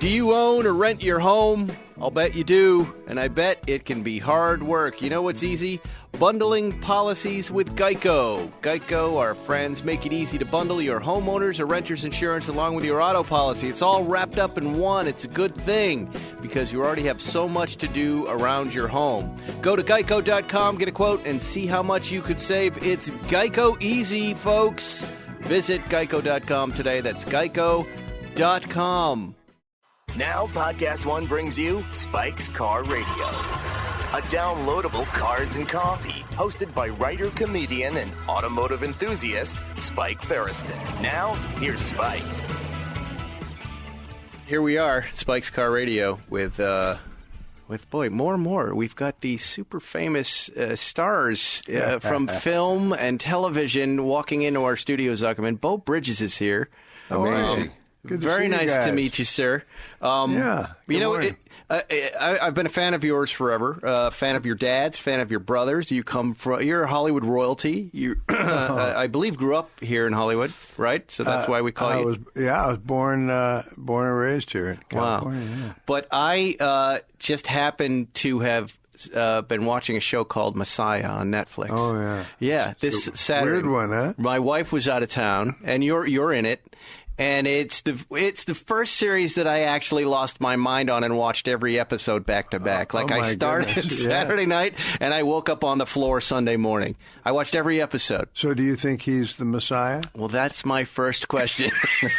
Do you own or rent your home? I'll bet you do, and I bet it can be hard work. You know what's easy? Bundling policies with Geico. Geico, our friends, make it easy to bundle your homeowners or renters insurance along with your auto policy. It's all wrapped up in one. It's a good thing because you already have so much to do around your home. Go to geico.com, get a quote, and see how much you could save. It's Geico easy, folks. Visit geico.com today. That's geico.com. Now, Podcast One brings you Spike's Car Radio, a downloadable cars and coffee, hosted by writer, comedian, and automotive enthusiast, Spike Ferriston. Now, here's Spike. Here we are, Spike's Car Radio, with boy, more and more. We've got these super famous stars from film and television walking into our studio, Zuckerman. Beau Bridges is here. Amazing. Very nice to meet you, sir. You know, I've been a fan of yours forever. Fan of your dad's, fan of your brothers. You're a Hollywood royalty. You, I believe, grew up here in Hollywood, right? So that's why we call you. I was born and raised here in California. Wow. Yeah. But I just happened to have been watching a show called Messiah on Netflix. Oh yeah. Yeah, this Saturday. Weird one, huh? My wife was out of town, and you're in it. And it's the first series that I actually lost my mind on and watched every episode back to back. I started Saturday night and I woke up on the floor Sunday morning. I watched every episode. So do you think he's the Messiah? Well, that's my first question.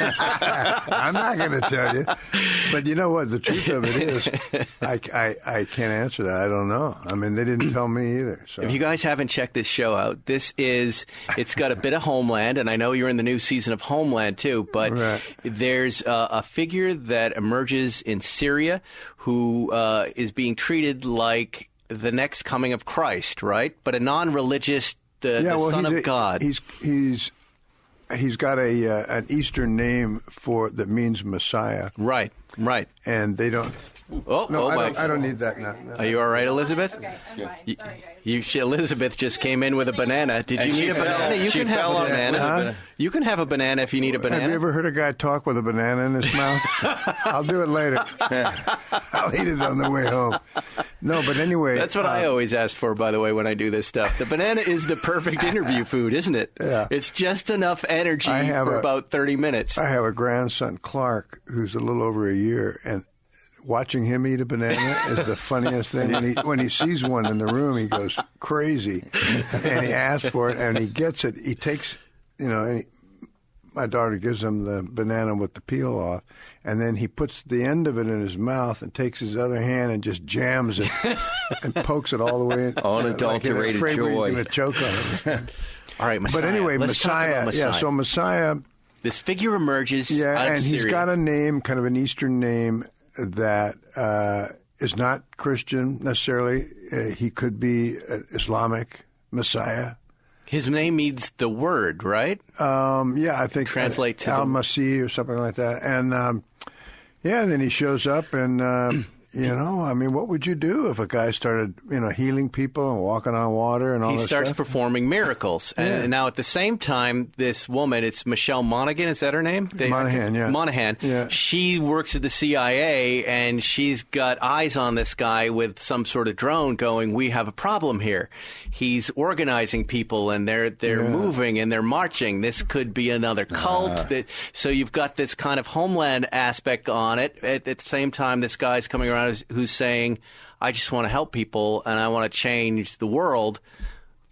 I'm not going to tell you. But you know what? The truth of it is, I can't answer that. I don't know. I mean, they didn't tell me either. So. If you guys haven't checked this show out, it's got a bit of Homeland, and I know you're in the new season of Homeland too, but right. There's a figure that emerges in Syria who is being treated like the next coming of Christ, right? But a non-religious, the Son of God. He's got an Eastern name that means Messiah. Right. And they don't. I don't need that now. No. Are you all right, Elizabeth? Okay, I'm fine. Sorry, guys. Elizabeth just came in with a banana. Did you need a banana? You can have a banana. You can have a banana if you need a banana. Have you ever heard a guy talk with a banana in his mouth? I'll do it later. I'll eat it on the way home. No, but anyway. That's what I always ask for, by the way, when I do this stuff. The banana is the perfect interview food, isn't it? Yeah. It's just enough energy for about 30 minutes. I have a grandson, Clark, who's a little over a year, and watching him eat a banana is the funniest thing. When he sees one in the room, he goes crazy, and he asks for it, and he gets it. He takes, my daughter gives him the banana with the peel off, and then he puts the end of it in his mouth and takes his other hand and just jams it and pokes it all the way in. Unadulterated like joy. He's going to choke on it. All right, Messiah. But anyway, Messiah. Yeah, so Messiah. This figure emerges out of and Syria. He's got a name, kind of an Eastern name, that is not Christian necessarily. He could be an Islamic Messiah. His name means the word, right? I think translate to Al-Masih or something like that. And then he shows up, and what would you do if a guy started, healing people and walking on water and all that stuff? He starts performing miracles. And now at the same time, this woman, it's Michelle Monaghan, is that her name? Monaghan, yeah. Monaghan. Yeah. She works at the CIA, and she's got eyes on this guy with some sort of drone going, we have a problem here. He's organizing people, and they're moving, and they're marching. This could be another cult. So you've got this kind of homeland aspect on it. At the same time, this guy's coming around who's saying, I just want to help people and I want to change the world,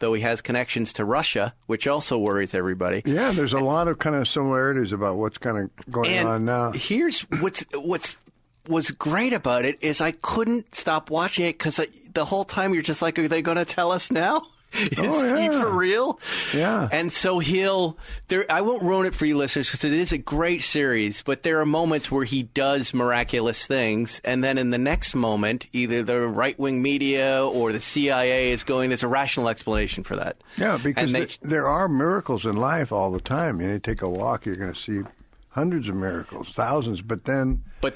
though he has connections to Russia, which also worries everybody. Yeah, there's a lot of kind of similarities about what's kind of going on now. Here's what's great about it is I couldn't stop watching it because the whole time you're just like, are they going to tell us now? Is he for real? Yeah. And so I won't ruin it for you listeners because it is a great series, but there are moments where he does miraculous things, and then in the next moment, either the right-wing media or the CIA is going, there's a rational explanation for that. Yeah, because there are miracles in life all the time. You take a walk, you're going to see hundreds of miracles, thousands, but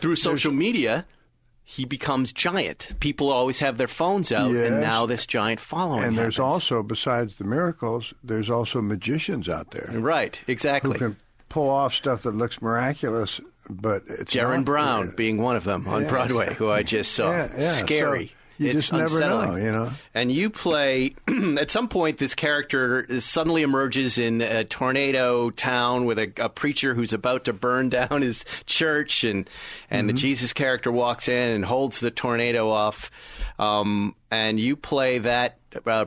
through social media, he becomes giant. People always have their phones out, and now this giant following And there's happens. also, besides the miracles, there's also magicians out there. Right, exactly. Who can pull off stuff that looks miraculous but it's Jaron not, Brown being one of them on Broadway, who I just saw. Scary. So you it's just never unsettling. know, And you play, at some point, this character suddenly emerges in a tornado town with a preacher who's about to burn down his church, and the Jesus character walks in and holds the tornado off. And you play that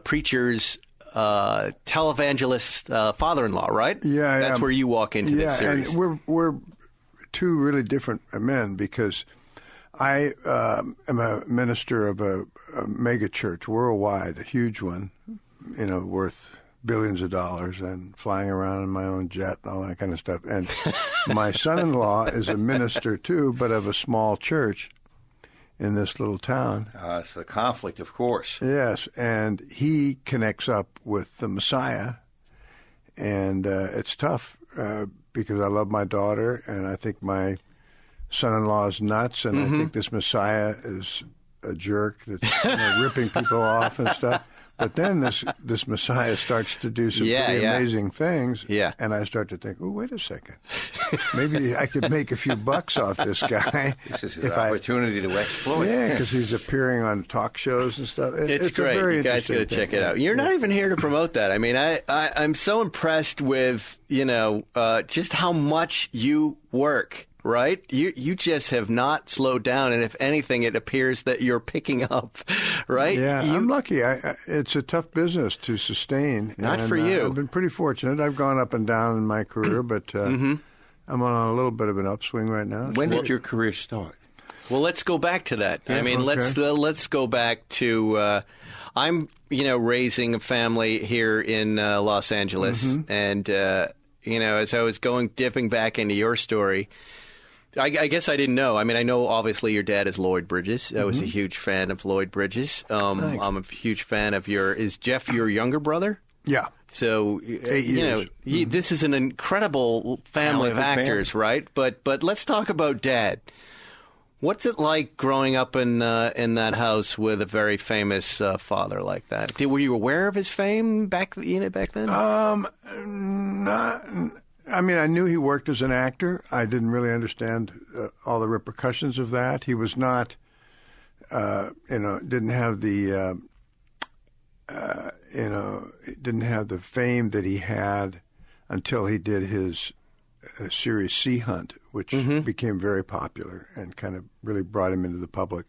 preacher's televangelist father-in-law, right? Yeah, That's where you walk into this series. And we're two really different men because I am a minister of a mega church worldwide, a huge one, worth billions of dollars, and flying around in my own jet and all that kind of stuff. And my son-in-law is a minister too, but of a small church in this little town. It's a conflict, of course. Yes, and he connects up with the Messiah, and it's tough because I love my daughter, and I think my son-in-law is nuts, and I think this Messiah is a jerk that's ripping people off and stuff. But then this Messiah starts to do some pretty amazing things, and I start to think, oh, wait a second. Maybe I could make a few bucks off this guy. This is an opportunity to exploit. Yeah, because he's appearing on talk shows and stuff. It's great. A very you guys got to check it out. You're not even here to promote that. I mean, I'm so impressed with, just how much you work. Right? You just have not slowed down, and if anything, it appears that you're picking up, right? Yeah, I'm lucky. It's a tough business to sustain. Not for you. I've been pretty fortunate. I've gone up and down in my career, but I'm on a little bit of an upswing right now. When did your career start? Well, let's go back to that. Yeah, I mean, let's go back to I'm raising a family here in Los Angeles, and as I was dipping back into your story. I guess I didn't know. I mean, I know obviously your dad is Lloyd Bridges. I was a huge fan of Lloyd Bridges. I'm a huge fan of is Jeff your younger brother? Yeah. So, 8 years. This is an incredible family of actors, right? But let's talk about Dad. What's it like growing up in that house with a very famous father like that? Were you aware of his fame back then? Not. I mean, I knew he worked as an actor. I didn't really understand all the repercussions of that. He was not, didn't have the, didn't have the fame that he had until he did his series Sea Hunt, which became very popular and kind of really brought him into the public.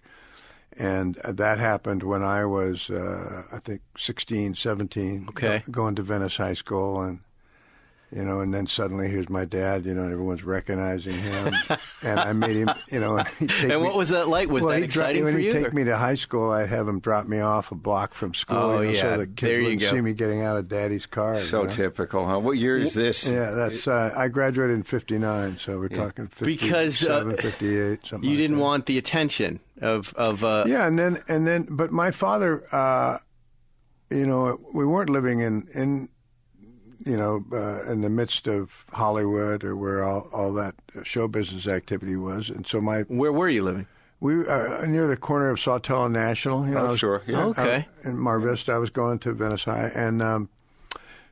And that happened when I was, I think, 16, 17, going to Venice High School, and and then suddenly here's my dad, and everyone's recognizing him. And I made him, And what was that like? Was that exciting for you? When he'd take me to high school, I'd have him drop me off a block from school, so the kids wouldn't see me getting out of Daddy's car. So typical, huh? What year is this? Yeah, that's, I graduated in 59, so we're talking 57, 58, something you like didn't that. want the attention of Yeah, and then, but my father, we weren't living in the midst of Hollywood or where all that show business activity was. And so Where were you living? We near the corner of Sawtell and National. Sure. Yeah. Okay. In Mar Vista, I was going to Venice High. And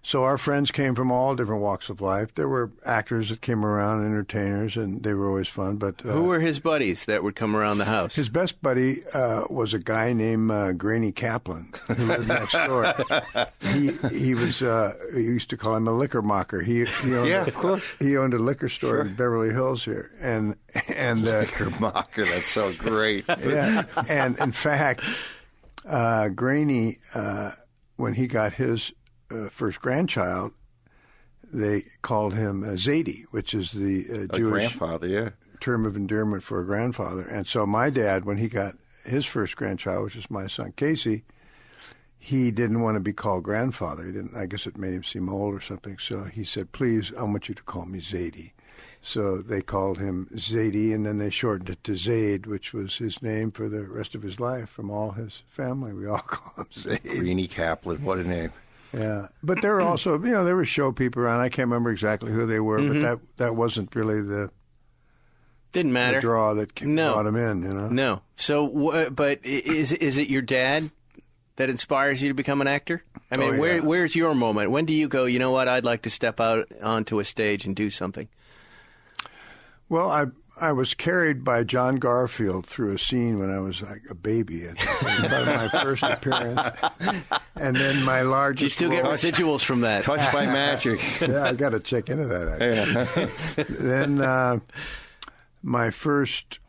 so our friends came from all different walks of life. There were actors that came around, entertainers, and they were always fun. But who were his buddies that would come around the house? His best buddy was a guy named Granny Kaplan, who lived next door. He was. We used to call him a liquor mocker. He owned of course. He owned a liquor store in Beverly Hills here, and liquor mocker. That's so great. Yeah, and in fact, Granny, when he got his first grandchild, they called him Zadie, which is the Jewish grandfather, term of endearment for a grandfather. And so my dad, when he got his first grandchild, which is my son Casey, he didn't want to be called grandfather. He didn't. I guess it made him seem old or something. So he said, "Please, I want you to call me Zadie." So they called him Zadie, and then they shortened it to Zaid, which was his name for the rest of his life. From all his family, we all call him Zaid. Greenie Kaplan, what a name. Yeah, but there were also, there were show people around. I can't remember exactly who they were, but that wasn't really the didn't matter the draw that brought him in. No. So, but is it your dad that inspires you to become an actor? I mean, where's your moment? When do you go, you know what, I'd like to step out onto a stage and do something? Well, I was carried by John Garfield through a scene when I was like a baby. It was my first appearance. And then my largest. You still get residuals from that. Touched by magic. Yeah, I got to check into that, actually. Then my first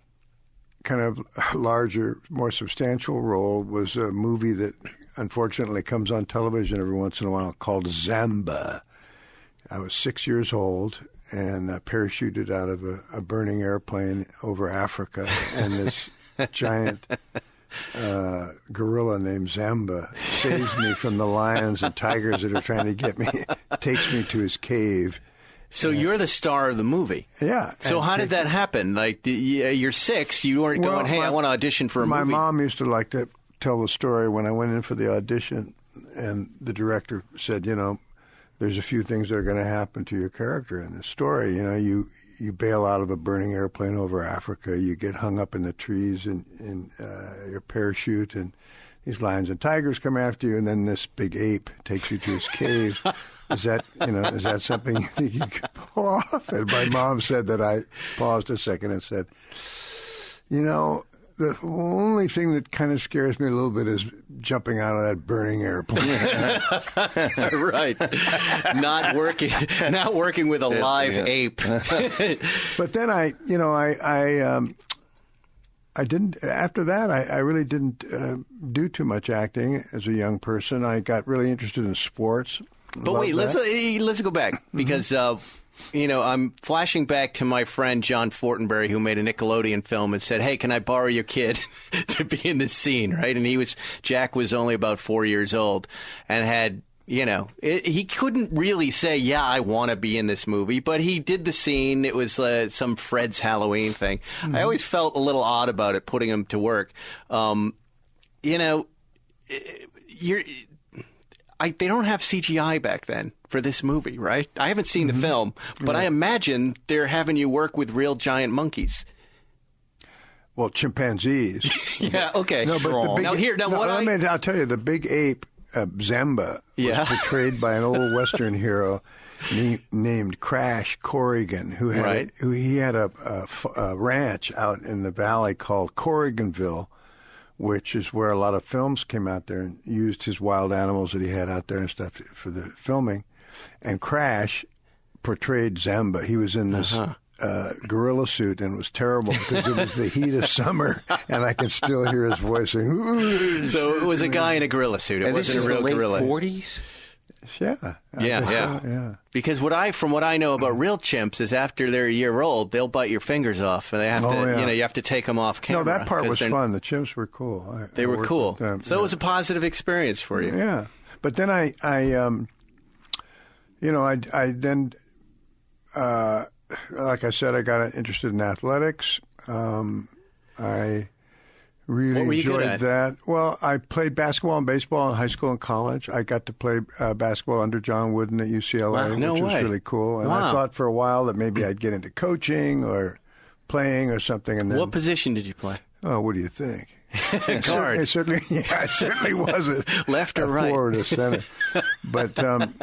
kind of larger, more substantial role was a movie that unfortunately comes on television every once in a while called Zamba. I was 6 years old and parachuted out of a burning airplane over Africa, and this giant gorilla named Zamba saves me from the lions and tigers that are trying to get me, takes me to his cave. So you're the star of the movie. Yeah. So how did that happen? Like, you're 6, you weren't going, hey, I want to audition for a movie. My mom used to like to tell the story when I went in for the audition, and the director said, there's a few things that are going to happen to your character in this story. You bail out of a burning airplane over Africa. You get hung up in the trees in your parachute, and these lions and tigers come after you, and then this big ape takes you to his cave. Is that something you think you could pull off? And my mom said that. I paused a second and said, the only thing that kind of scares me a little bit is jumping out of that burning airplane. Right. Not working with a live ape. But then I didn't, after that, I really didn't do too much acting as a young person. I got really interested in sports. But wait, let's go back, because I'm flashing back to my friend John Fortenberry, who made a Nickelodeon film and said, hey, can I borrow your kid to be in this scene, right? And Jack was only about 4 years old and had, he couldn't really say, yeah, I want to be in this movie, but he did the scene. It was some Fred's Halloween thing. Mm-hmm. I always felt a little odd about it, putting him to work. They don't have CGI back then for this movie, right? I haven't seen the film, but I imagine they're having you work with real giant monkeys. Well, chimpanzees. Yeah, okay. No, but I'll tell you, the big ape, Zamba, was portrayed by an old Western hero named Crash Corrigan, who had a ranch out in the valley called Corriganville, which is where a lot of films came out there, and used his wild animals that he had out there and stuff for the filming. And Crash portrayed Zamba. He was in this gorilla suit, and it was terrible because it was the heat of summer, and I could still hear his voice saying, ooh. So it was a guy in a gorilla suit. It wasn't a real gorilla. This is the late 40s? Yeah. Because from what I know about real chimps is after they're a year old, they'll bite your fingers off, and they have to, you have to take them off camera. No, that part was fun. The chimps were cool. They were cool. So it was a positive experience for you. Yeah, but then I then, like I said, I got interested in athletics. I really enjoyed that. Well, I played basketball and baseball in high school and college. I got to play basketball under John Wooden at UCLA, which was really cool. And I thought for a while that maybe I'd get into coaching or playing or something. And then, what position did you play? Oh, what do you think? Guard. It certainly wasn't. Left or right? Forward or center. But then.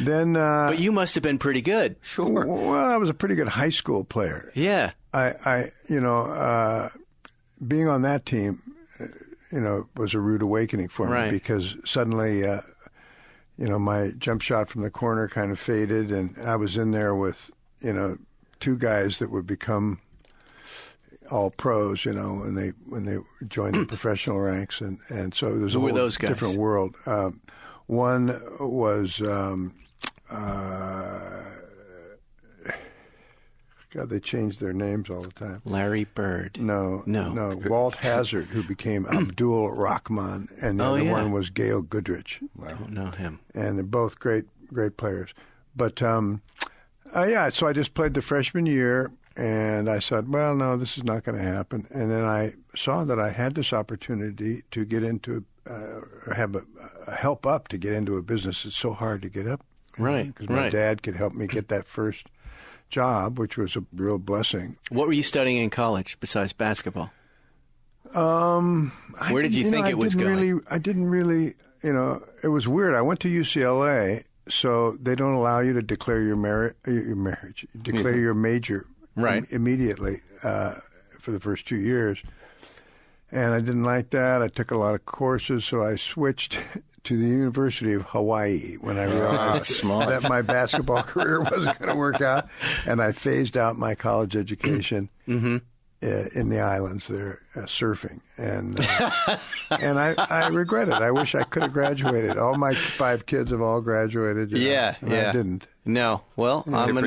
But you must have been pretty good. Sure. Well, I was a pretty good high school player. Yeah. Being on that team, was a rude awakening for me because suddenly, my jump shot from the corner kind of faded, and I was in there with, two guys that would become all pros, when they joined the professional ranks, and so there's a whole different world. One was. God, they changed their names all the time. Larry Bird. No. Walt Hazard, who became Abdul Rahman, and the other one was Gail Goodrich. I don't know him. And they're both great players. But, so I just played the freshman year, and I said, well, no, this is not going to happen. And then I saw that I had this opportunity to get into, have a help up to get into a business that's so hard to get up. Right, because my dad could help me get that first job, which was a real blessing. What were you studying in college besides basketball? Where did you think it was going? I didn't really, it was weird. I went to UCLA, so they don't allow you to declare your marriage, declare your major immediately. for the first 2 years. And I didn't like that. I took a lot of courses, so I switched to the University of Hawaii when I realized that my basketball career wasn't going to work out. And I phased out my college education in the islands there, surfing. And I regret it. I wish I could have graduated. All my 5 kids have all graduated. I didn't. No. Well, I'm in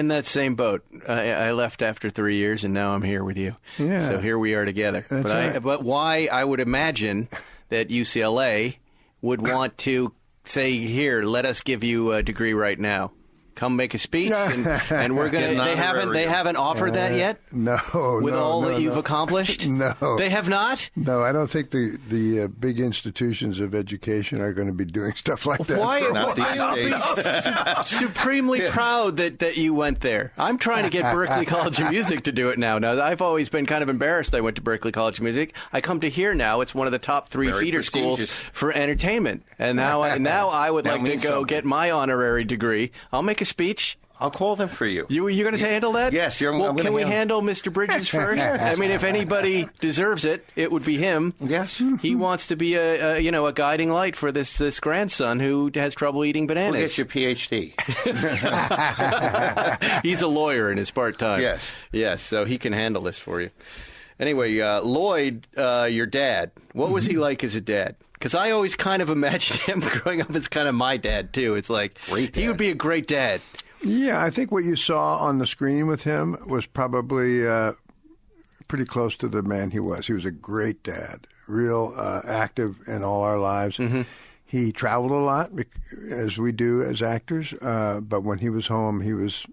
that same boat. I left after 3 years, and now I'm here with you. Yeah. So here we are together. That's right. But why I would imagine that UCLA would want to say, here, let us give you a degree right now. Come make a speech, and we're gonna. They haven't offered that yet. No, with all that you've accomplished. No, they have not. No, I don't think the big institutions of education are going to be doing stuff like that. Why? Not these days. Supremely proud that you went there. I'm trying to get Berklee College of Music to do it now. Now I've always been kind of embarrassed. I went to Berklee College of Music. I come to hear now it's one of the top 3 feeder schools for entertainment, and now I would like to go get my honorary degree. I'll make a speech. I'll call them for you. You're going to handle that? Yes. Can we handle Mr. Bridges first? I mean, if anybody deserves it, it would be him. Yes. He wants to be a guiding light for this grandson who has trouble eating bananas. We'll get your PhD. He's a lawyer in his part time. Yes. Yes. So he can handle this for you. Anyway, Lloyd, your dad. What was he like as a dad? Because I always kind of imagined him growing up as kind of my dad, too. It's like, he would be a great dad. Yeah, I think what you saw on the screen with him was probably pretty close to the man he was. He was a great dad, real active in all our lives. Mm-hmm. He traveled a lot, as we do as actors, but when he was home, he was,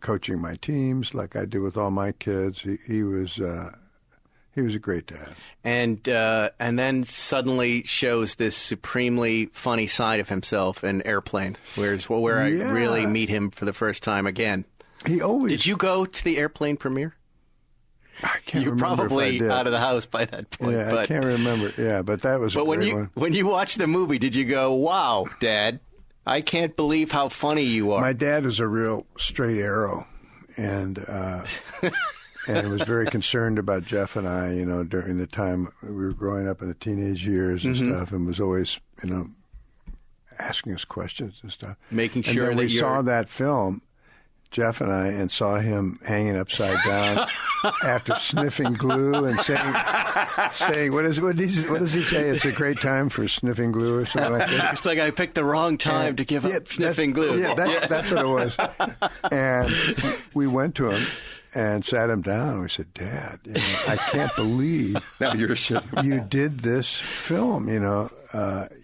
coaching my teams like I did with all my kids. He was a great dad. And then suddenly shows this supremely funny side of himself in Airplane, where I really meet him for the first time again. Did you go to the Airplane premiere? I can't You're remember probably if I did. out of the house by that point. Yeah, I can't remember. Yeah, but that was a great one. When you watched the movie, did you go, wow, Dad, I can't believe how funny you are? My dad was a real straight arrow, and and was very concerned about Jeff and I, during the time we were growing up in the teenage years and stuff, and was always, asking us questions and stuff. Making sure and then that we saw that film, Jeff and I, and saw him hanging upside down after sniffing glue and saying, what does he say? It's a great time for sniffing glue or something like that. It's like I picked the wrong time to give up sniffing glue. Yeah, that's what it was. And we went to him and sat him down, and we said, Dad, I can't believe you did this film,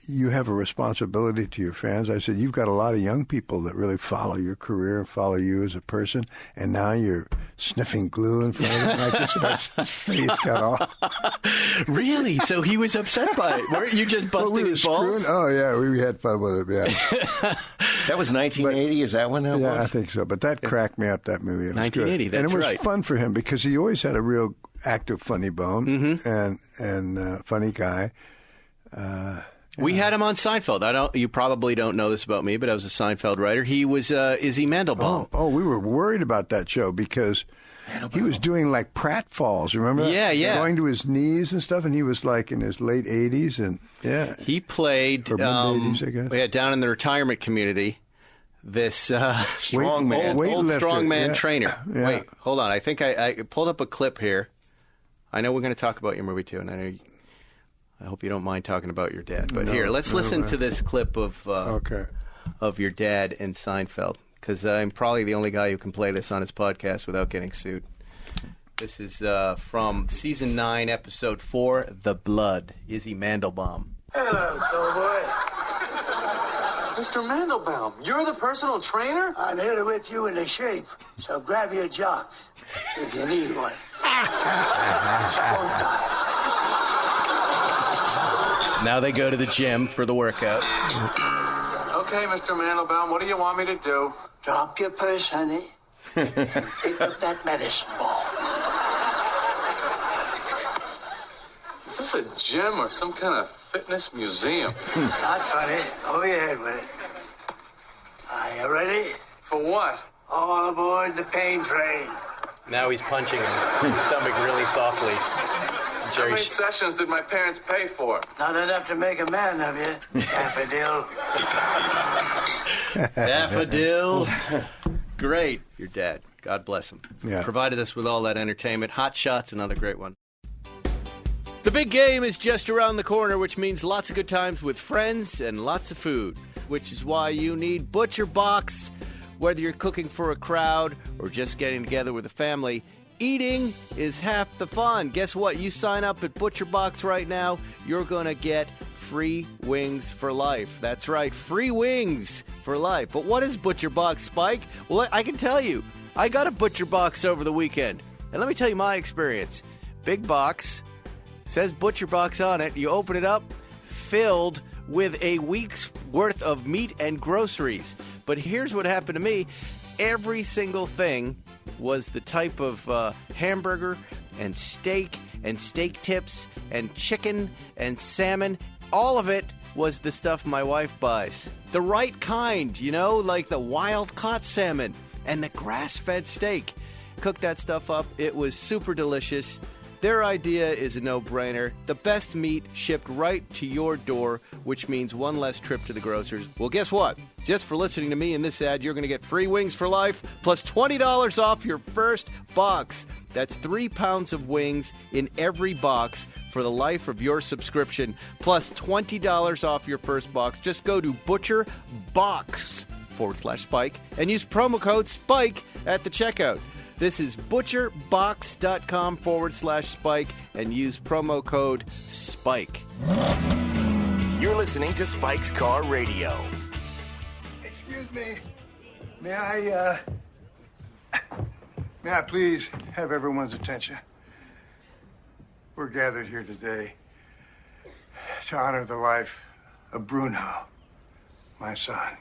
you have a responsibility to your fans. I said, you've got a lot of young people that really follow your career and follow you as a person, and now you're sniffing glue in front of them like this. His face got off. Really? So he was upset by it? Weren't you just busting his balls? Oh, yeah, we had fun with him, yeah. That was 1980, is that when that was? Yeah, I think so. But that cracked me up, that movie. It was 1980, good. that's And it was right. fun for him because he always had a real active, funny bone and funny guy. We had him on Seinfeld. You probably don't know this about me, but I was a Seinfeld writer. He was Izzy Mandelbaum. Oh, we were worried about that show because he was doing like pratfalls. Remember that? Yeah. Going to his knees and stuff, and he was like in his late 80s, and he played or mid-80s, I guess. down in the retirement community. This strongman, old strongman trainer. Yeah. Wait, hold on. I think I pulled up a clip here. I know we're going to talk about your movie too, and I hope you don't mind talking about your dad. But here, let's listen to this clip of your dad in Seinfeld, because I'm probably the only guy who can play this on his podcast without getting sued. This is from Season 9, Episode 4, The Blood, Izzy Mandelbaum. Hello, Doughboy. Mr. Mandelbaum, you're the personal trainer? I'm here to whip you into shape, so grab your jock if you need one. It's go time. Now they go to the gym for the workout. Okay, Mr. Mandelbaum, what do you want me to do? Drop your purse, honey, and pick up that medicine ball. Is this a gym or some kind of fitness museum? Not funny. Over your head with it. Are you ready? For what? All aboard the pain train. Now he's punching him in the stomach really softly. How many sessions did my parents pay for? Not enough to make a man of you, daffodil. Daffodil. Great. Your dad. God bless him. Yeah. Provided us with all that entertainment. Hot Shots, another great one. The big game is just around the corner, which means lots of good times with friends and lots of food, which is why you need Butcher Box. Whether you're cooking for a crowd or just getting together with a family, eating is half the fun. Guess what? You sign up at Butcher Box right now, you're going to get free wings for life. That's right, free wings for life. But what is Butcher Box, Spike? Well, I can tell you. I got a Butcher Box over the weekend. And let me tell you my experience. Big box, says Butcher Box on it. You open it up, filled with a week's worth of meat and groceries. But here's what happened to me. Every single thing was the type of hamburger and steak tips and chicken and salmon. All of it was the stuff my wife buys. The right kind, like the wild-caught salmon and the grass-fed steak. Cook that stuff up. It was super delicious. Their idea is a no-brainer. The best meat shipped right to your door, which means one less trip to the grocers. Well, guess what? Just for listening to me in this ad, you're going to get free wings for life, plus $20 off your first box. That's 3 pounds of wings in every box for the life of your subscription, plus $20 off your first box. Just go to butcherbox.com/Spike and use promo code SPIKE at the checkout. This is butcherbox.com/Spike and use promo code SPIKE. You're listening to Spike's Car Radio. Excuse me. May I please have everyone's attention? We're gathered here today to honor the life of Bruno, my son,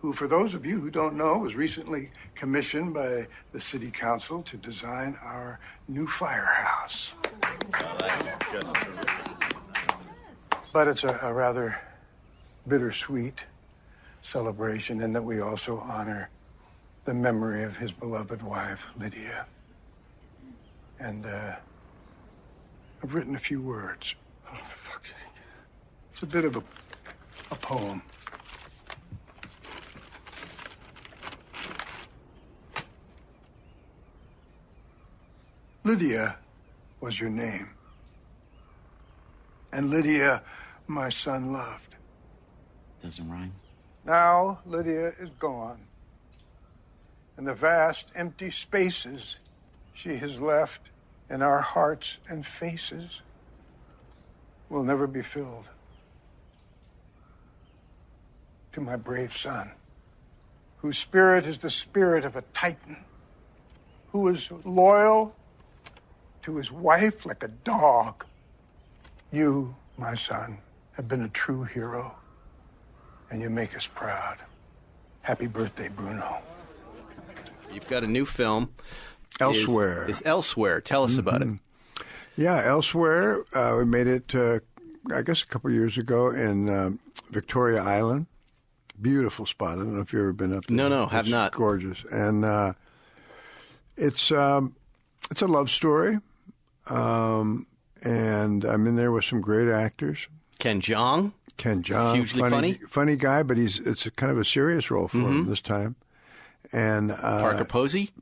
who, for those of you who don't know, was recently commissioned by the city council to design our new firehouse. But it's a rather bittersweet celebration in that we also honor the memory of his beloved wife, Lydia. And I've written a few words. Oh, for fuck's sake. It's a bit of a poem. Lydia was your name. And Lydia, my son, loved. Doesn't rhyme. Now Lydia is gone. And the vast empty spaces she has left in our hearts and faces will never be filled. To my brave son, whose spirit is the spirit of a Titan, who is loyal to his wife like a dog. You, my son, have been a true hero, and you make us proud. Happy birthday, Bruno. You've got a new film. Elsewhere. Is Elsewhere. Tell us about it. Yeah, Elsewhere. We made it, I guess, a couple years ago in Victoria Island. Beautiful spot. I don't know if you've ever been up there. No, have not. Gorgeous. And it's a love story. And I'm in there with some great actors. Ken Jeong, hugely funny guy, but it's a kind of a serious role for him this time. And Parker Posey,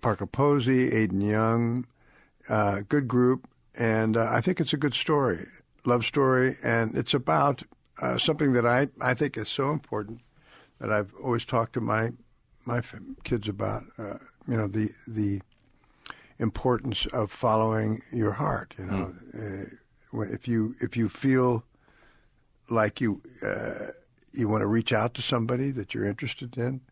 Aidan Young, good group, and I think it's a good story, love story, and it's about something that I think is so important that I've always talked to my kids about. The importance of following your heart. If you feel like you want to reach out to somebody that you're interested in,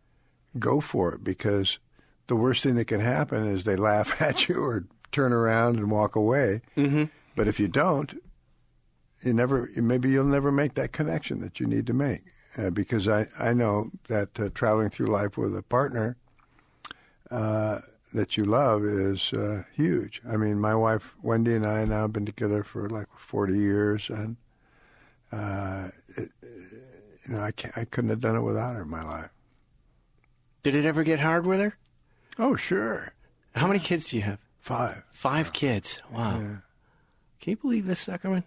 go for it, because the worst thing that can happen is they laugh at you or turn around and walk away. Mm-hmm. But if you don't, maybe you'll never make that connection that you need to make. Because I know that traveling through life with a partner that you love is huge. I mean, my wife Wendy and I now have been together for like 40 years, and I couldn't have done it without her in my life. Did it ever get hard with her? Oh, sure. How many kids do you have? 5. 5 kids. Wow. Yeah. Can you believe this, Zuckerman?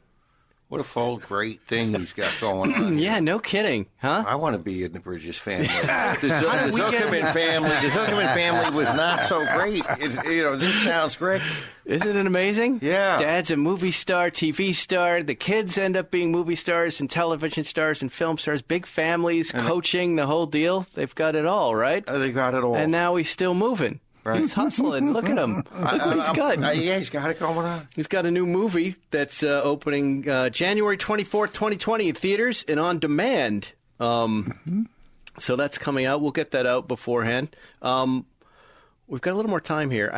What a full great thing he's got going on. Yeah, no kidding, huh? I want to be in the Bridges family. The Zuckerman family was not so great. This sounds great. Isn't it amazing? Yeah. Dad's a movie star, TV star. The kids end up being movie stars and television stars and film stars. Big families, coaching, the whole deal. They've got it all, right? They got it all. And now he's still moving. Right. He's hustling. Look at him. Look what he's got. Yeah, he's got it going on. He's got a new movie that's opening January 24th, 2020 in theaters and on demand. So that's coming out. We'll get that out beforehand. We've got a little more time here.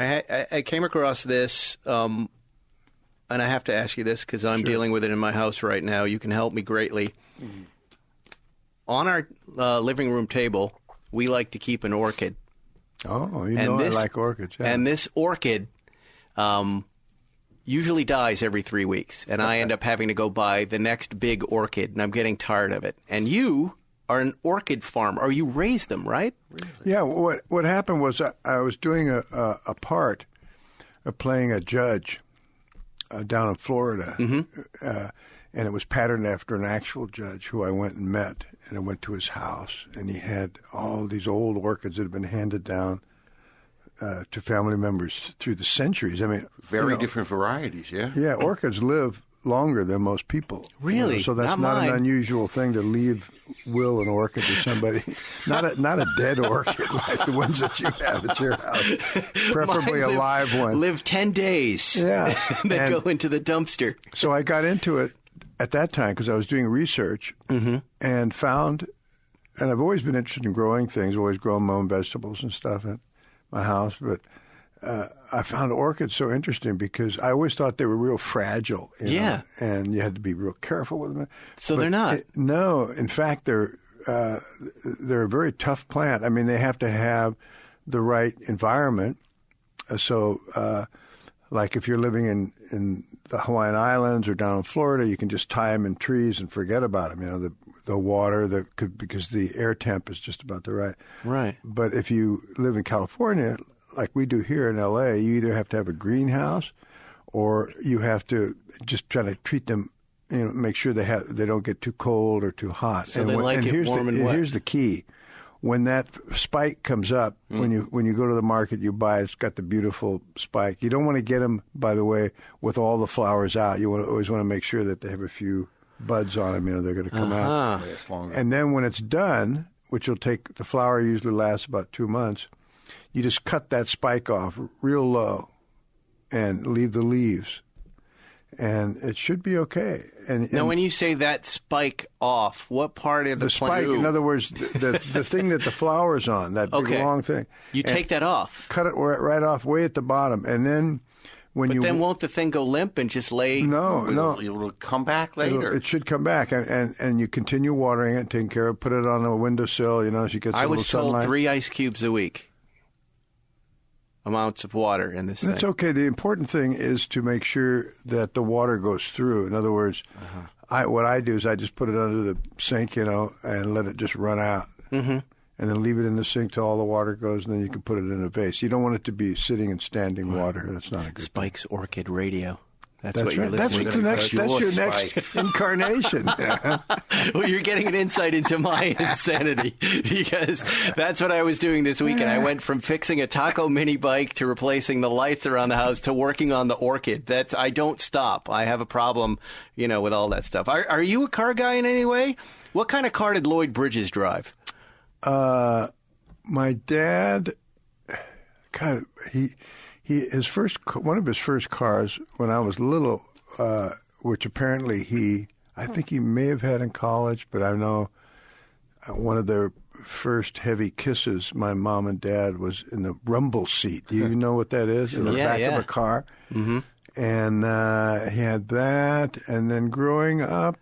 I came across this, and I have to ask you this because I'm dealing with it in my house right now. You can help me greatly. Mm-hmm. On our living room table, we like to keep an orchid. Oh, I like orchids. Yeah. And this orchid usually dies every 3 weeks, and I end up having to go buy the next big orchid, and I'm getting tired of it. And you are an orchid farmer, or you raise them, right? Really? Yeah. What happened was I was doing a part of playing a judge down in Florida, and it was patterned after an actual judge who I went and met. And I went to his house, and he had all these old orchids that had been handed down to family members through the centuries. I mean, very different varieties, yeah? Yeah, orchids live longer than most people. Really? So that's not an unusual thing to leave an orchid to somebody. Not a dead orchid like the ones that you have at your house. Preferably a live one. Live 10 days. Yeah. Then go into the dumpster. So I got into it at that time because I was doing research and found, and I've always been interested in growing things, always grown my own vegetables and stuff at my house, but I found orchids so interesting because I always thought they were real fragile. You know, and you had to be real careful with them. So they're not? No. In fact, they're a very tough plant. I mean, they have to have the right environment. So like if you're living in the Hawaiian Islands or down in Florida, you can just tie them in trees and forget about them. You know, the water because the air temp is just about the right. Right. But if you live in California, like we do here in L.A., you either have to have a greenhouse or you have to just try to treat them. You know, make sure they don't get too cold or too hot. So they like it warm and wet. Here's the key. When that spike comes up, when you go to the market, you buy it. It's got the beautiful spike. You don't want to get them, by the way, with all the flowers out. You always want to make sure that they have a few buds on them. You know, they're going to come out. And then when it's done, which will take, the flower usually lasts about 2 months, you just cut that spike off real low and leave the leaves. And it should be okay. And now, when you say that spike off, what part of the spike? plant? In other words, the thing that the flower's on, that big long thing. You take that off. Cut it right off, way at the bottom, and then then won't the thing go limp and just lay? No. It'll come back later. It should come back, and you continue watering it, taking care of it, put it on a windowsill. You know, as you get some sunlight. I was told 3 ice cubes a week. Amounts of water in this thing. That's okay. The important thing is to make sure that the water goes through. In other words, what I do is I just put it under the sink, you know, and let it just run out. Mm-hmm. And then leave it in the sink till all the water goes, and then you can put it in a vase. You don't want it to be sitting in standing water. That's not a good Spike's thing. Orchid Radio. That's what right. you're listening to. That's your next incarnation. Well, you're getting an insight into my insanity because that's what I was doing this weekend. I went from fixing a taco mini bike to replacing the lights around the house to working on the orchid. I don't stop. I have a problem, you know, with all that stuff. Are you a car guy in any way? What kind of car did Lloyd Bridges drive? My dad, God, one of his first cars when I was little, which apparently I think he may have had in college, but I know one of their first heavy kisses, my mom and dad, was in the rumble seat. Do you know what that is? In the back of a car. Mm-hmm. And he had that. And then growing up,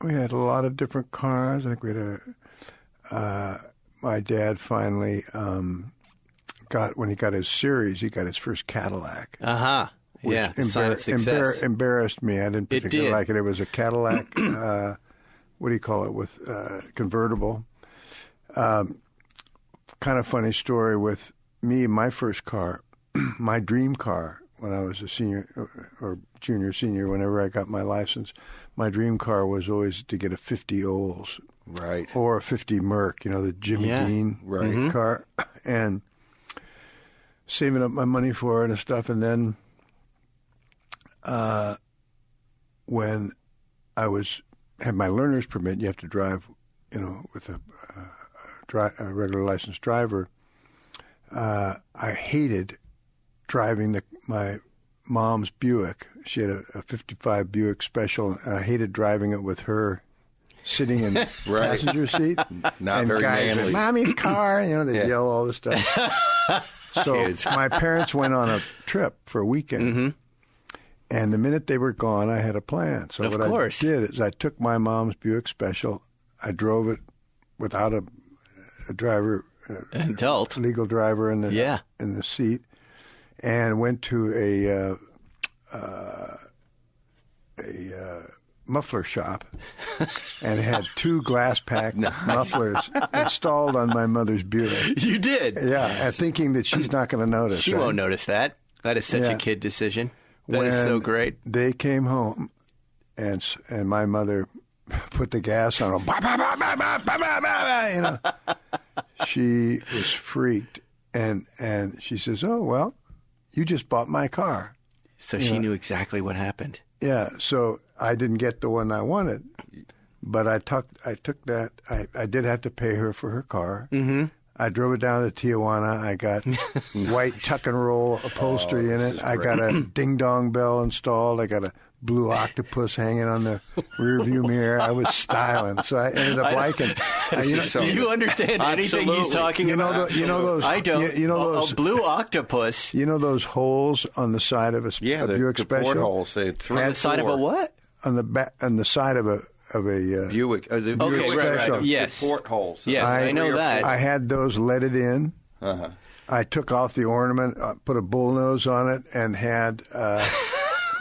we had a lot of different cars. I think we had my dad finally when he got his series, he got his first Cadillac. Yeah, sign of success. Embarrassed me. I didn't particularly like it. It was a Cadillac, what do you call it, with convertible. Kind of funny story with me, my first car. my dream car when I was a senior or junior, senior, whenever I got my license, my dream car was always to get a 50 Olds. Right. Or a 50 Merc, the Jimmy Dean car. And saving up my money for it and stuff. And then when I had my learner's permit, you have to drive, with a regular licensed driver. I hated driving my mom's Buick. She had a 55 Buick Special, and I hated driving it with her sitting in the passenger seat. Not and very guys manly. Said, Mommy's car, they yell all this stuff. So my parents went on a trip for a weekend. And the minute they were gone, I had a plan. So what I did is I took my mom's Buick Special. I drove it without a driver, legal driver in the seat, and went to a muffler shop and had 2 glass pack mufflers installed on my mother's Buick. You did? Yeah, thinking that she's not going to notice. She won't notice that. That is such a kid decision. That is so great. They came home, and my mother put the gas on them. She was freaked, and she says, "Oh well, you just bought my car." So she knew exactly what happened. Yeah. So I didn't get the one I wanted, but I took that. I did have to pay her for her car. Mm-hmm. I drove it down to Tijuana. I got white tuck and roll upholstery in it. I got a ding-dong bell installed. I got a blue octopus hanging on the rearview mirror. I was styling, so I ended up liking. Do you understand anything he's talking about? Those. I don't. Those a blue octopus. You know those holes on the side of a Buick Special? Portholes. On the side of a what? On the side of a Buick. The Buick Special. Right. Yes. The portholes. Yes, I know that. I had those leaded in. Uh-huh. I took off the ornament, put a bullnose on it, and had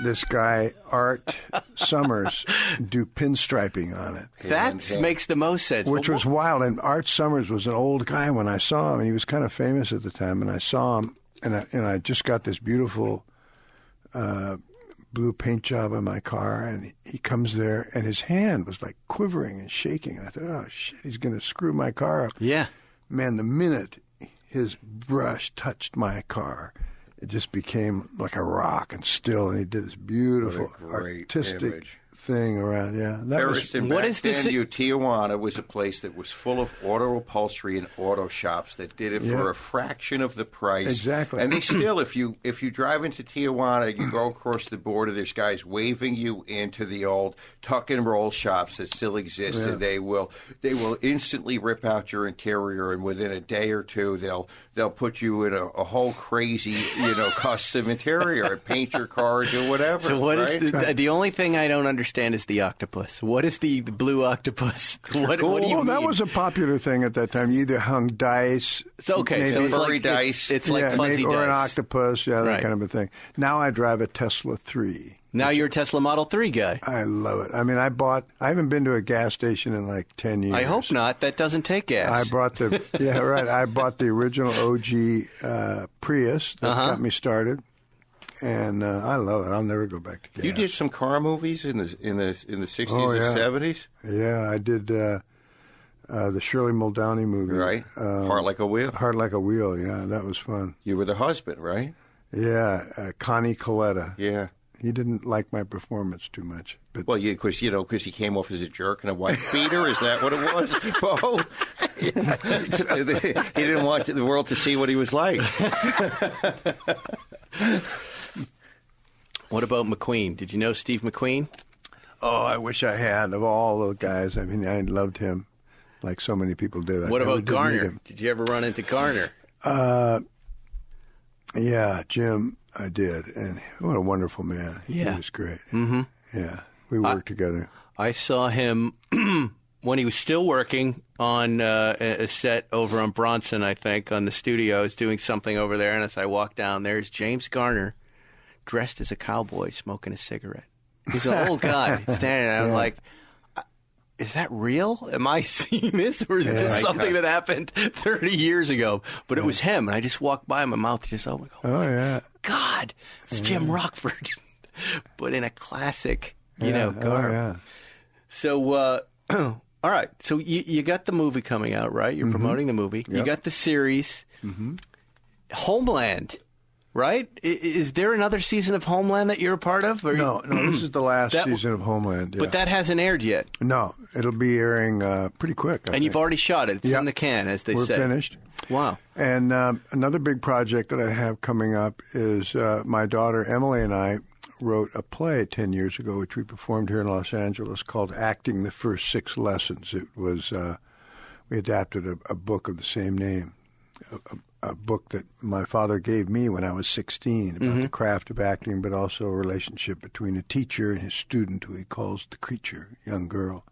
this guy, Art Summers, do pinstriping on it. That makes the most sense. Which was wild. And Art Summers was an old guy when I saw him. He was kind of famous at the time. And I saw him, and I just got this beautiful blue paint job on my car, and he comes there, and his hand was like quivering and shaking. And I thought, oh, shit, he's going to screw my car up. Yeah. Man, the minute his brush touched my car, it just became like a rock and still, and he did this beautiful artistic thing around. Yeah, Tijuana was a place that was full of auto upholstery and auto shops that did it for a fraction of the price. Exactly. And they still, if you drive into Tijuana, you go across the border, there's guys waving you into the old tuck and roll shops that still exist, and they will instantly rip out your interior, and within a day or two they'll put you in a whole crazy custom interior and paint your car or do whatever. So what is the only thing I don't understand is the octopus. What is the blue octopus? What do you mean? That was a popular thing at that time. You either hung dice. So it's like dice. It's like fuzzy dice. Or an octopus, that kind of a thing. Now I drive a Tesla 3. Now you're a Tesla Model 3 guy. I love it. I mean, I haven't been to a gas station in like 10 years. I hope not. That doesn't take gas. I bought the original OG Prius that got me started. And I love it. I'll never go back to gas. You did some car movies in the 60s and 70s? Yeah, I did the Shirley Muldowney movie. Right. Heart Like a Wheel? Heart Like a Wheel, yeah. That was fun. You were the husband, right? Yeah, Connie Coletta. Yeah. He didn't like my performance too much. But well, because he came off as a jerk and a wife beater. Is that what it was, Beau? He didn't want the world to see what he was like. What about McQueen? Did you know Steve McQueen? Oh, I wish I had. Of all those guys, I mean, I loved him like so many people did. What about Garner? Did you ever run into Garner? Yeah, Jim, I did. And what a wonderful man. Yeah. He was great. Mm-hmm. Yeah, we worked together. I saw him when he was still working on a set over on Bronson, I think, on the studios, doing something over there. And as I walked down, there's James Garner, dressed as a cowboy, smoking a cigarette. He's an old guy standing there. I'm like, is that real? Am I seeing this? Or is this something that happened 30 years ago? But it was him. And I just walked by, my mouth just opened. Oh, yeah. God, it's Jim Rockford. But in a classic, garb. Oh, yeah. So, all right. So you got the movie coming out, right? You're promoting the movie. Yep. You got the series. Homeland, right? Is there another season of Homeland that you're a part of? No, this is the last season of Homeland. Yeah. But that hasn't aired yet. No, it'll be airing pretty quick. I think. You've already shot it. It's in the can, as they say. We're finished. Wow. And another big project that I have coming up is my daughter Emily and I wrote a play 10 years ago, which we performed here in Los Angeles, called Acting the First 6 Lessons. It was, we adapted a book of the same name, a book that my father gave me when I was 16 about the craft of acting, but also a relationship between a teacher and his student, who he calls the creature, young girl,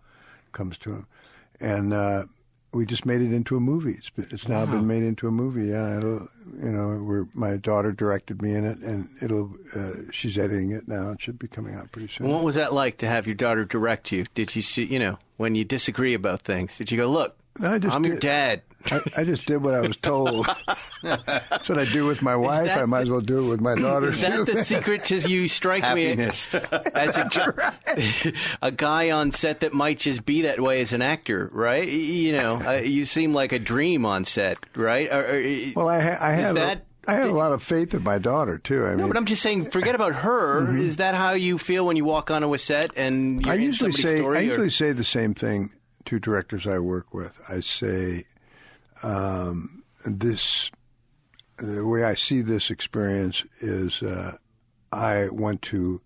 comes to him. And we just made it into a movie. It's now been made into a movie. Yeah, my daughter directed me in it, and she's editing it now. It should be coming out pretty soon. What was that like to have your daughter direct you? Did you see, when you disagree about things, did you go, look, I'm your dad? I just did what I was told. That's what I do with my wife. I might as well do it with my daughter. Is that the secret to you? Strike Happiness. me as a guy on set that might just be that way as an actor, right? You seem like a dream on set, right? Well, I have a lot of faith in my daughter too. I mean, but I'm just saying, forget about her. Is that how you feel when you walk onto a set and you're in somebody's story? I usually say the same thing to directors I work with. I say, the way I see this experience is I want to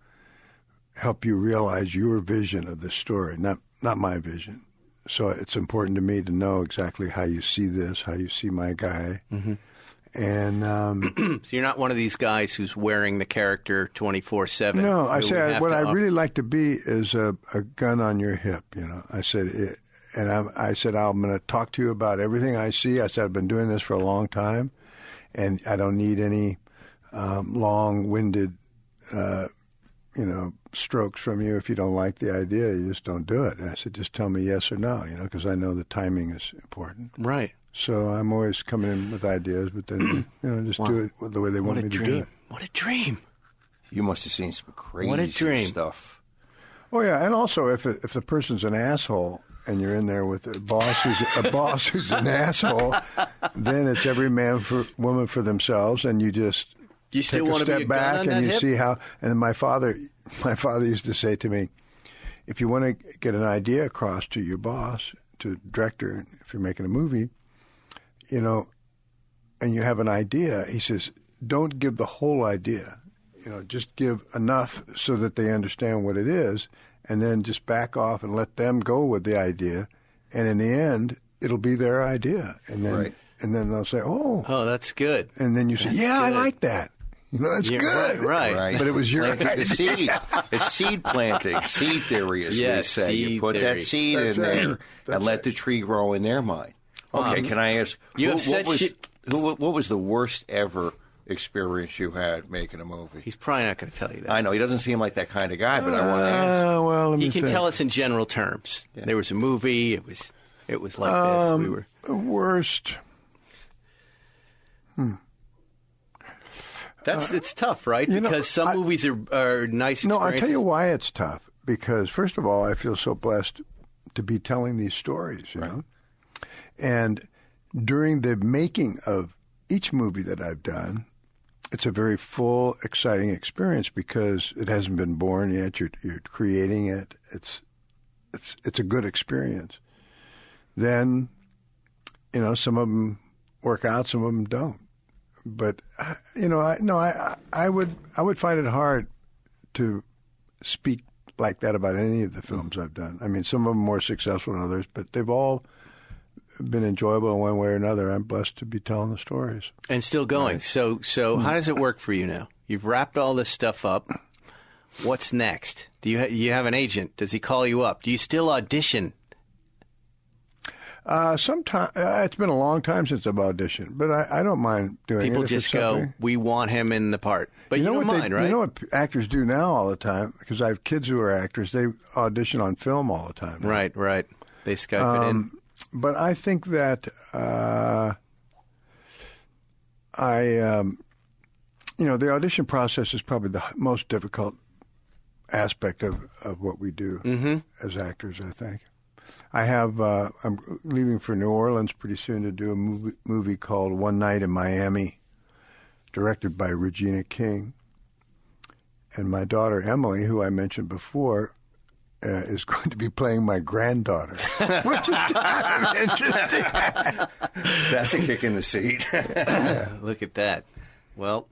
help you realize your vision of the story, not my vision. So it's important to me to know exactly how you see this, how you see my guy. And so you're not one of these guys who's wearing the character 24/7. No, I say what I really like to be is a gun on your hip. I said I said, I'm going to talk to you about everything I see. I said, I've been doing this for a long time, and I don't need any long-winded, strokes from you. If you don't like the idea, you just don't do it. And I said, just tell me yes or no, because I know the timing is important. Right. So I'm always coming in with ideas, but then, just do it the way they want me to do it. What a dream. You must have seen some crazy stuff. Oh, yeah, and also if the person's an asshole, and you're in there with a boss who's an asshole, then it's every woman for themselves, and you just still take want a to be step back and you see how. And my father used to say to me, if you want to get an idea across to your boss, to director, if you're making a movie, and you have an idea, he says, don't give the whole idea. Just give enough so that they understand what it is. And then just back off and let them go with the idea, and in the end, it'll be their idea. And then, and then they'll say, "Oh, that's good." And then you say, "Yeah, I like that." That's good, right? But it was your planting idea. the seed. It's seed planting, seed theory, as we say. You put that seed in there and let the tree grow in their mind. Okay, can I ask? What was the worst ever experience you had making a movie? He's probably not going to tell you that. I know he doesn't seem like that kind of guy, but I want to ask. Well, he can tell us in general terms. Yeah. There was a movie. It was like this. We were the worst. It's tough, right? Because some movies are nice experiences. No, I'll tell you why it's tough. Because first of all, I feel so blessed to be telling these stories. You know, and during the making of each movie that I've done, it's a very full, exciting experience because it hasn't been born yet. You're creating it. It's a good experience. Then, some of them work out, some of them don't. But I would find it hard to speak like that about any of the films I've done. I mean, some of them more successful than others, but they've all been enjoyable in one way or another. I'm blessed to be telling the stories. And still going. Right. So how does it work for you now? You've wrapped all this stuff up. What's next? Do you have an agent? Does he call you up? Do you still audition? Sometimes it's been a long time since I've auditioned, but I don't mind doing it. People if just it's go, something. we want him in the part. But you don't mind, right? You know what actors do now all the time? Because I have kids who are actors. They audition on film all the time. Right. They Skype it in. But I think that the audition process is probably the most difficult aspect of what we do as actors, I think. I'm leaving for New Orleans pretty soon to do a movie called One Night in Miami, directed by Regina King. And my daughter, Emily, who I mentioned before, is going to be playing my granddaughter, which is kind of interesting. That's a kick in the seat. Look at that. Well,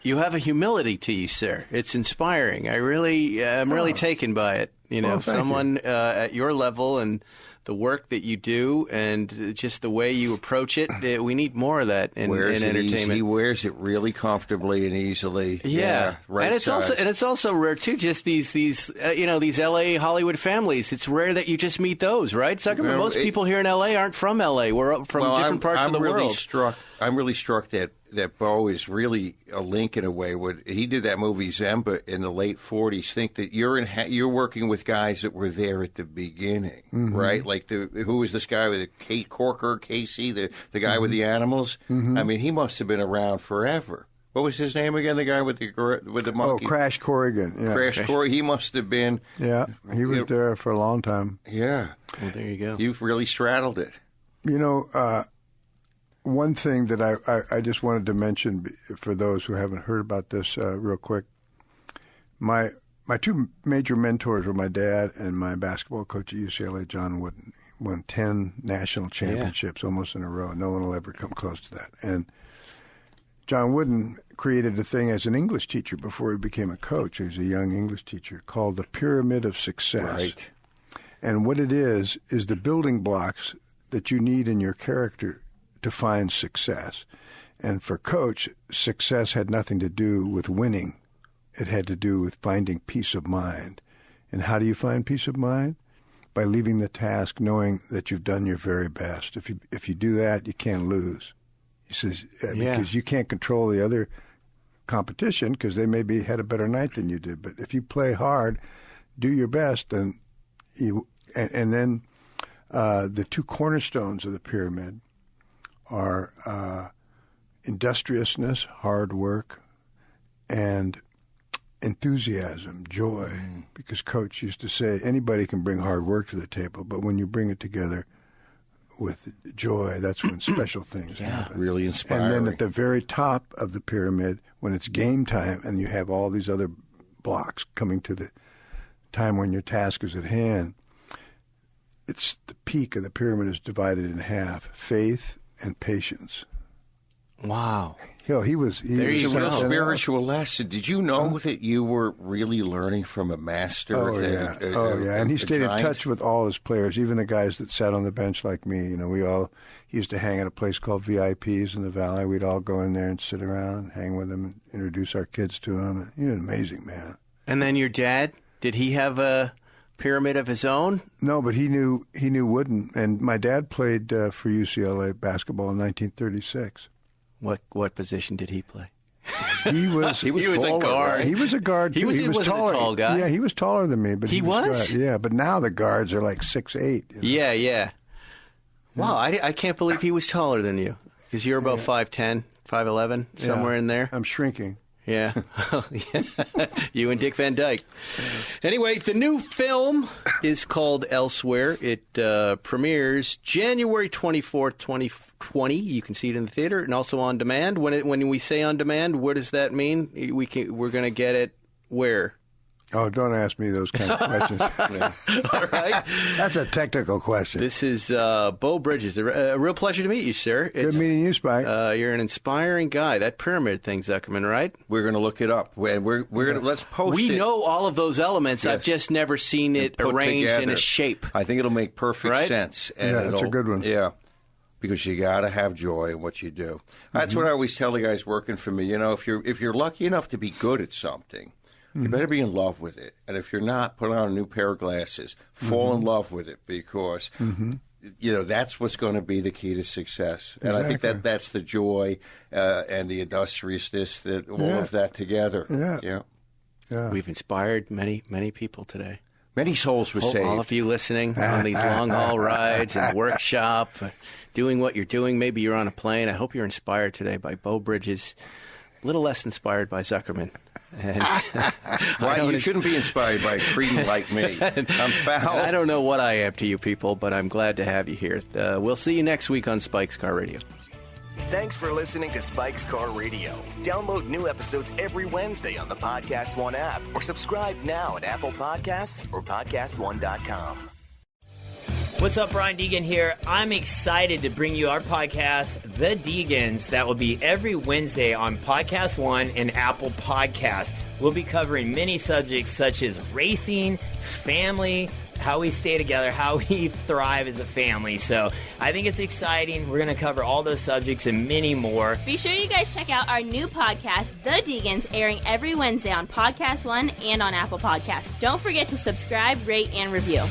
you have a humility to you, sir. It's inspiring. I'm really taken by it. Someone at your level and the work that you do and just the way you approach it, we need more of that in entertainment. He wears it really comfortably and easily. Yeah, right. And it's also rare too. Just these L.A. Hollywood families. It's rare that you just meet those, right? Zuckerman, most people here in L.A. aren't from L.A. We're from different parts of the world. I'm really struck that Beau is really a link in a way. He did that movie Zemba in the late '40s. Think that you're working with guys that were there at the beginning, right? Like who was this guy with Kate Corker, Casey, the guy with the animals? I mean, he must have been around forever. What was his name again? The guy with the monkey? Oh, Crash Corrigan. Yeah. Crash Corrigan. He must have been. Yeah, he was there for a long time. Yeah. Well, there you go. You've really straddled it. One thing that I just wanted to mention for those who haven't heard about this real quick, my two major mentors were my dad and my basketball coach at UCLA, John Wooden. He won 10 national championships almost in a row. No one will ever come close to that. And John Wooden created a thing as an English teacher before he became a coach. He was a young English teacher called the Pyramid of Success. Right. And what it is the building blocks that you need in your character to find success. And for Coach, success had nothing to do with winning. It had to do with finding peace of mind. And how do you find peace of mind? By leaving the task knowing that you've done your very best. If you do that, you can't lose. He says, because you can't control the other competition because they maybe had a better night than you did. But if you play hard, do your best, and then the two cornerstones of the pyramid are industriousness, hard work, and enthusiasm, joy. Because Coach used to say, anybody can bring hard work to the table, but when you bring it together with joy, that's when special things happen. Really inspiring. And then at the very top of the pyramid, when it's game time and you have all these other blocks coming to the time when your task is at hand, it's the peak of the pyramid is divided in half, faith and patience. Wow. He was a real spiritual lesson. Did you know that you were really learning from a master? Oh, yeah. And he stayed in touch with all his players, even the guys that sat on the bench like me. He used to hang at a place called VIPs in the Valley. We'd all go in there and sit around and hang with him and introduce our kids to him. He was an amazing man. And then your dad, did he have a pyramid of his own? No, but he knew Wooden. And my dad played for UCLA basketball in 1936. What position did he play? He was a guard. He was a guard too. He was taller. A tall guy. Yeah, he was taller than me, but he was. Yeah, but now the guards are like 6'8". Yeah. Wow, I can't believe he was taller than you because you're about 5'10", 5'11", somewhere in there. I'm shrinking. Yeah. You and Dick Van Dyke. Anyway, the new film is called Elsewhere. It premieres January 24th, 2020. You can see it in the theater and also on demand. When we say on demand, what does that mean? We're going to get it where? Oh, don't ask me those kind of questions. All right. That's a technical question. This is Beau Bridges. A real pleasure to meet you, sir. Good meeting you, Spike. You're an inspiring guy. That pyramid thing, Zuckerman, right? We're going to look it up. We're going to let's post it. We know all of those elements. Yes. I've just never seen it arranged in a shape. I think it'll make perfect sense. And that's a good one. Yeah. Because you got to have joy in what you do. That's what I always tell the guys working for me. If you're lucky enough to be good at something, you better be in love with it. And if you're not, put on a new pair of glasses. Fall in love with it because that's what's going to be the key to success. And I think that's the joy and the industriousness, that all of that together. Yeah. We've inspired many, many people today. Many souls were saved. All of you listening on these long-haul rides and workshop, doing what you're doing. Maybe you're on a plane. I hope you're inspired today by Beau Bridges. A little less inspired by Zuckerman. And you shouldn't be inspired by a cretin like me. I'm foul. I don't know what I am to you people, but I'm glad to have you here. We'll see you next week on Spike's Car Radio. Thanks for listening to Spike's Car Radio. Download new episodes every Wednesday on the Podcast One app, or subscribe now at Apple Podcasts or PodcastOne.com. What's up, Brian Deegan here. I'm excited to bring you our podcast, The Deegans, that will be every Wednesday on Podcast One and Apple Podcasts. We'll be covering many subjects such as racing, family, how we stay together, how we thrive as a family. So I think it's exciting. We're going to cover all those subjects and many more. Be sure you guys check out our new podcast, The Deegans, airing every Wednesday on Podcast One and on Apple Podcasts. Don't forget to subscribe, rate, and review.